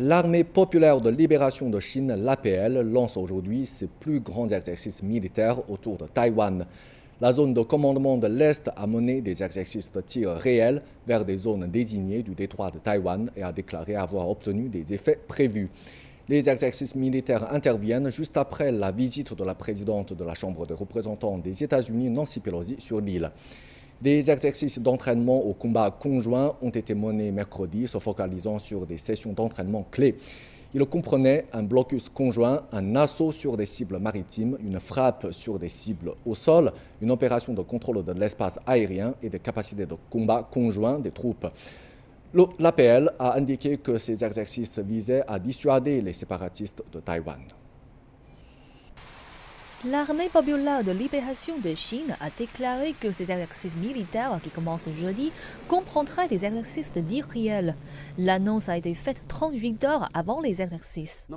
L'armée populaire de libération de Chine, l'APL, lance aujourd'hui ses plus grands exercices militaires autour de Taïwan. La zone de commandement de l'Est a mené des exercices de tir réels vers des zones désignées du détroit de Taïwan et a déclaré avoir obtenu des effets prévus. Les exercices militaires interviennent juste après la visite de la présidente de la Chambre des représentants des États-Unis, Nancy Pelosi, sur l'île. Des exercices d'entraînement au combat conjoint ont été menés mercredi, se focalisant sur des sessions d'entraînement clés. Ils comprenaient un blocus conjoint, un assaut sur des cibles maritimes, une frappe sur des cibles au sol, une opération de contrôle de l'espace aérien et des capacités de combat conjoint des troupes. L'APL a indiqué que ces exercices visaient à dissuader les séparatistes de Taïwan. L'armée populaire de libération de Chine a déclaré que ces exercices militaires qui commencent jeudi comprendraient des exercices de tir réel. L'annonce a été faite 38 heures avant les exercices.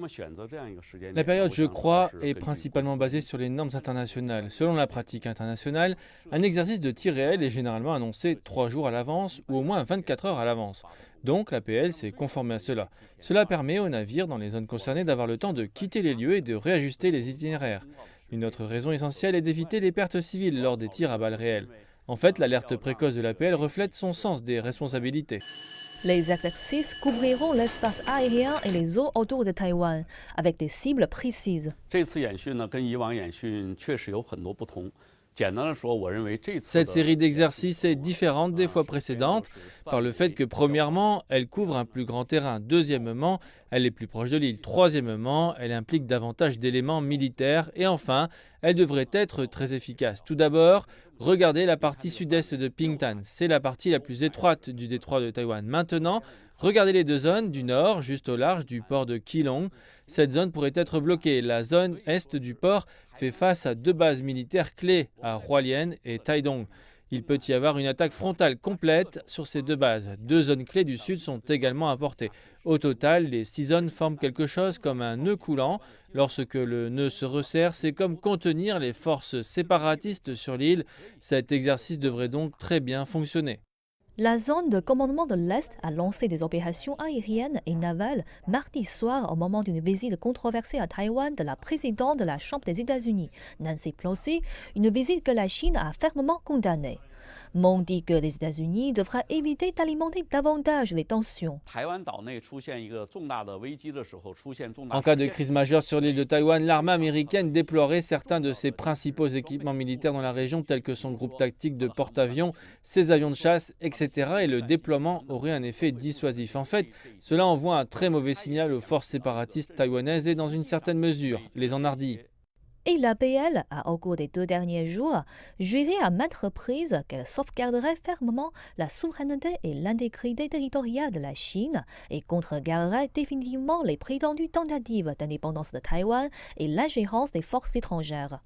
La période, je crois, est principalement basée sur les normes internationales. Selon la pratique internationale, un exercice de tir réel est généralement annoncé 3 jours à l'avance ou au moins 24 heures à l'avance. Donc l'APL s'est conformée à cela. Cela permet aux navires dans les zones concernées d'avoir le temps de quitter les lieux et de réajuster les itinéraires. Une autre raison essentielle est d'éviter les pertes civiles lors des tirs à balles réelles. En fait, l'alerte précoce de l'APL reflète son sens des responsabilités. Les exercices couvriront l'espace aérien et les eaux autour de Taïwan, avec des cibles précises. Cette série d'exercices est différente des fois précédentes par le fait que, premièrement, elle couvre un plus grand terrain. Deuxièmement, elle est plus proche de l'île. Troisièmement, elle implique davantage d'éléments militaires. Et enfin, elle devrait être très efficace. Tout d'abord, regardez la partie sud-est de Pingtan. C'est la partie la plus étroite du détroit de Taïwan. Maintenant, regardez les deux zones du nord, juste au large du port de Keelung. Cette zone pourrait être bloquée. La zone est du port fait face à 2 bases militaires clés, à Hualien et Taidong. Il peut y avoir une attaque frontale complète sur ces 2 bases. 2 zones clés du sud sont également à portée. Au total, les 6 zones forment quelque chose comme un nœud coulant. Lorsque le nœud se resserre, c'est comme contenir les forces séparatistes sur l'île. Cet exercice devrait donc très bien fonctionner. La zone de commandement de l'Est a lancé des opérations aériennes et navales mardi soir au moment d'une visite controversée à Taïwan de la présidente de la Chambre des États-Unis, Nancy Pelosi, une visite que la Chine a fermement condamnée. Moon dit que les États-Unis devraient éviter d'alimenter davantage les tensions. En cas de crise majeure sur l'île de Taïwan, l'armée américaine déploierait certains de ses principaux équipements militaires dans la région, tels que son groupe tactique de porte-avions, ses avions de chasse, etc. Et le déploiement aurait un effet dissuasif. En fait, cela envoie un très mauvais signal aux forces séparatistes taïwanaises et, dans une certaine mesure, les enhardit. Et l'APL a, au cours des 2 derniers jours, juré à maintes reprises qu'elle sauvegarderait fermement la souveraineté et l'intégrité territoriale de la Chine et contrecarrerait définitivement les prétendues tentatives d'indépendance de Taïwan et l'ingérence des forces étrangères.